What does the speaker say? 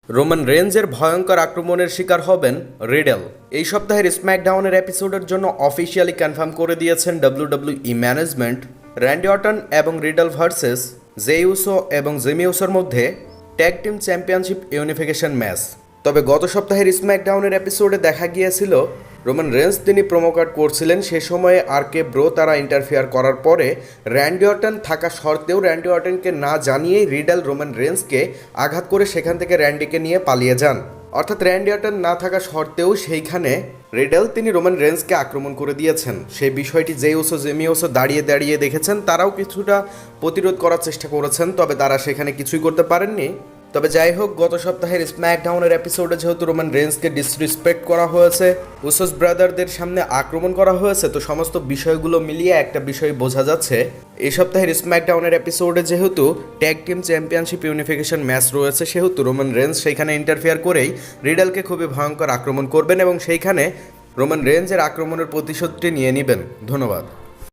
Roman রেঞ্জের ভয়ঙ্কর আক্রমণের শিকার হবেন রিডেল। এই সপ্তাহের স্ম্যাকডাউনের এপিসোডের জন্য অফিসিয়ালি কনফার্ম করে দিয়েছেন ডাব্লিউডাব্লিউই ম্যানেজমেন্ট র্যান্ডি অর্টন এবং রিডেল ভার্সেস জে উসো এবং জিমি উসোর মধ্যে tag team championship unification match. তবে গত সপ্তাহের স্ম্যাকডাউনের এপিসোডে দেখা গিয়েছিল রোমান রেঞ্জ তিনি প্রোমো কার্ড করছিলেন, সে সময়ে আরকে ব্রো তারা ইন্টারফেয়ার করার পরে র্যান্ডি অর্টন থাকা সত্ত্বেও র্যান্ডি অর্টনকে না জানিয়েই রিডেল রোমান রেঞ্জকে আঘাত করে সেখান থেকে র্যান্ডিকে নিয়ে পালিয়ে যান। অর্থাৎ র্যান্ডি অর্টন না থাকা সত্ত্বেও সেইখানে রিডেল তিনি রোমান রেঞ্জকে আক্রমণ করে দিয়েছেন। সেই বিষয়টি জে উসো জিমি উসো দাঁড়িয়ে দাঁড়িয়ে দেখেছেন, তারাও কিছুটা প্রতিরোধ করার চেষ্টা করেছেন, তবে তারা সেখানে কিছুই করতে পারেননি। তবে যাই হোক, গত সপ্তাহের স্ম্যাকডাউনের এপিসোডে যেহেতু রোমান রেঞ্জকে ডিসরেসপেক্ট করা হয়েছে, উসোস ব্রাদারদের সামনে আক্রমণ করা হয়েছে, তো সমস্ত বিষয়গুলো মিলিয়ে একটা বিষয় বোঝা যাচ্ছে এই সপ্তাহের স্ম্যাকডাউনের এপিসোডে যেহেতু tag team championship unification match রয়েছে, সেহেতু রোমান রেঞ্জ সেইখানে ইন্টারফেয়ার করেই রিডেলকে খুবই ভয়ঙ্কর আক্রমণ করবেন এবং সেইখানে রোমান রেঞ্জের আক্রমণের প্রতিশোধটি নিয়ে নেবেন। ধন্যবাদ।